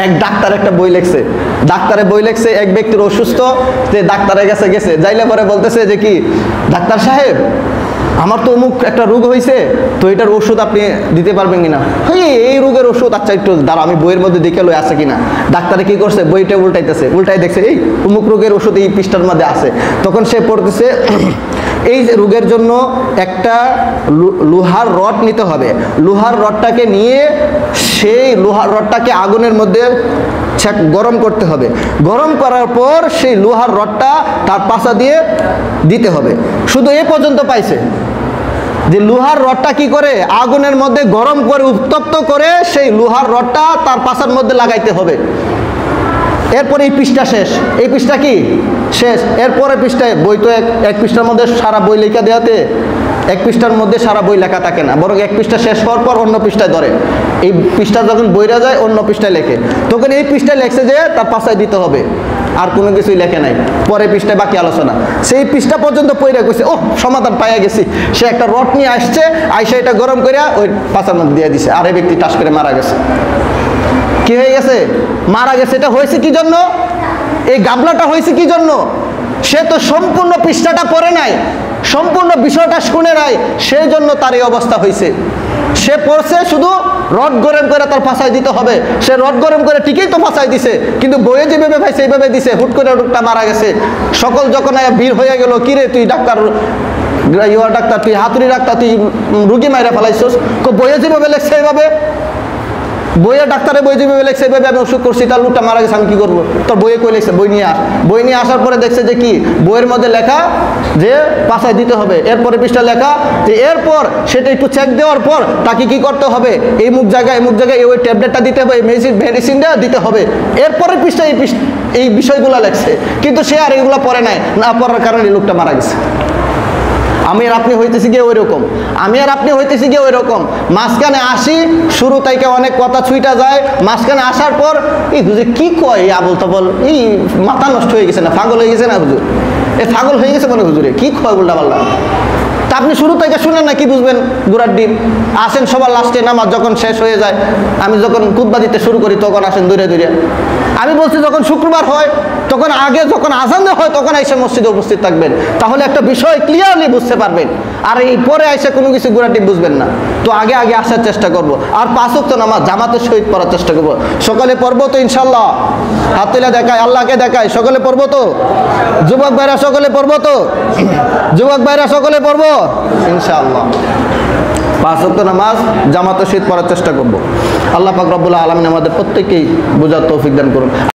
এক ডাক্তার একটা বই লিখছে, ডাক্তারে বই লিখছে এক ব্যক্তির অসুস্থ, যে ডাক্তারের কাছে গেছে, যাইলে পরে বলতেছে যে কি ডাক্তার সাহেব আমার তো অমুক একটা রোগ হয়েছে, তো এটার ওষুধ আপনি দিতে পারবেন কিনা? এই রোগের ওষুধ, আচ্ছা একটু দাঁড়া আমি বইয়ের মধ্যে দেখে লই আছে কিনা। ডাক্তারে কি করছে, বইটা উল্টাইতেছে, উল্টাই দেখছে এই অমুক রোগের ওষুধ এই পৃষ্ঠার মধ্যে আছে। তখন সে পড়তেছে এই যে রোগের জন্য একটা লোহার রড নিতে হবে, লোহার রডটাকে নিয়ে সেই লোহার রডটাকে আগুনের মধ্যে গরম করতে হবে, গরম করার পর সেই লোহার রডটা তার পাশা দিয়ে দিতে হবে। শুধু এ পর্যন্ত পাইছে যে লোহার রডটা কি করে আগুনের মধ্যে গরম করে উত্তপ্ত করে সেই লোহার রডটা তার পাশার মধ্যে লাগাইতে হবে। এরপরে এই পৃষ্ঠা শেষ, এই পৃষ্ঠা কি শেষ। এরপরে পৃষ্ঠায় বই তো এক পৃষ্ঠার মধ্যে সারা বই লেখা দেওয়াতে এক পৃষ্ঠার মধ্যে সারা বই লেখা থাকে না, বরং এক পৃষ্ঠা শেষ হওয়ার পর অন্য পৃষ্ঠায় ধরে। এই পৃষ্ঠা যখন বইরা যায় অন্য পৃষ্ঠায় লেখে, তখন এই পৃষ্ঠায় লেখছে যে তার পাশায় দিতে হবে, আর কোনো কিছুই লেখে নাই। পরে পৃষ্ঠায় বাকি আলোচনা, সেই পৃষ্ঠা পর্যন্ত পড়ে গেছে, ও সমাধান পাইয়া গেছি। সে একটা রড নিয়ে আসছে, আইসা এটা গরম করে ওই পাশার মধ্যে দিয়ে দিছে, আর এই ব্যক্তি টাস করে মারা গেছে। কি হয়ে গেছে? মারা গেছে। এটা হয়েছে কি জন্য? এই গাবলাটা হয়েছে কি জন্য? সে তো সম্পূর্ণ পৃষ্ঠাটা পড়ে নাই, সম্পূর্ণ বিষয়টা শুনে নাই, সেই জন্য তার এই অবস্থা হয়েছে। সে পড়ছে শুধু রড গরম করে তার ফাঁসায় দিতে হবে, সে রড গরম করে ঠিকই তো ফাঁসায় দিছে, কিন্তু বইয়ে যেভাবে ভাই সেইভাবে দিছে, হুট করে রোগটা মারা গেছে। সকল যখন ভিড় হয়ে গেল, কিরে তুই ডাক্তার, ইয়া ডাক্তার, তুই হাতুড়ি ডাক্তার, তুই রুগী মাইরা ফেলাইছিস, বইয়ে যেভাবে লেখছে এইভাবে, বইয়ে ডাক্তারে বই যেভাবে লেখছে এইভাবে আমি ওষুধ করছি, তার লোকটা মারা গেছে, আমি কি করবো? তোর বইয়ে কই লেখছে, বই নিয়ে আস। বই নিয়ে আসার পরে দেখছে যে কি বইয়ের মধ্যে লেখা যে পাশায় দিতে হবে, এরপরে পৃষ্ঠা লেখা যে এরপর সেটা একটু চেক দেওয়ার পর তাকে কি করতে হবে, এই মুখ জায়গায় ওই ট্যাবলেটটা দিতে হবে, মেডিসিনটা দিতে হবে। এরপরে পৃষ্ঠায় এই বিষয়গুলো লেখছে, কিন্তু সে আর এগুলো পড়ে নাই, না পড়ার কারণে এই লোকটা মারা গেছে। আমি আর আপনি হইতেছি গিয়ে ওই রকম, আমি আর আপনি হইতেছি গিয়ে ওই রকম। মাঝখানে আসি, শুরু থেকে অনেক কথা ছুইটা যায়, মাঝখানে আসার পর এই হুজুর কি কয় আবল তাবল, এই মাথা নষ্ট হয়ে গেছে না, পাগল হয়ে গেছে না হুজুর, এই পাগল হয়ে গেছে মনে হুজুরে কি কয় উল্টা পাল্টা। তা আপনি শুরু থেকে শুনেন না, কি বুঝবেন গুড়ার ডিম। আসেন সবার লাস্টে, নামাজ যখন শেষ হয়ে যায়, আমি যখন খুতবা দিতে শুরু করি তখন আসেন দূরে দূরে। আমি বলছি যখন শুক্রবার হয় তখন আগে, যখন আজান হয় তখন এসে মসজিদে উপস্থিত থাকবেন, তাহলে একটা বিষয় ক্লিয়ারলি বুঝতে পারবেন। আর এই পরে এসে কোনো কিছু গুড়াটি বুঝবেন না। তো আগে আসার চেষ্টা করব, আর 5 ওয়াক্ত নামাজ জামাতের সহিত পড়ার চেষ্টা করব। সকালে পড়বো তো ইনশাল্লাহ, হাত তুলে দেখায়, আল্লাহকে দেখায়, সকলে পড়বো তো? যুবক ভাইরা সকলে পড়বো তো? যুবক ভাইরা সকলে পড়বো ইনশাআল্লাহ। 5 ওয়াক্ত নামাজ জামাতের সহিত পড়ার চেষ্টা করব। আল্লাহ পাক রব্বুল আলামিন আমাদের প্রত্যেককেই বোঝার তৌফিক দান করুন।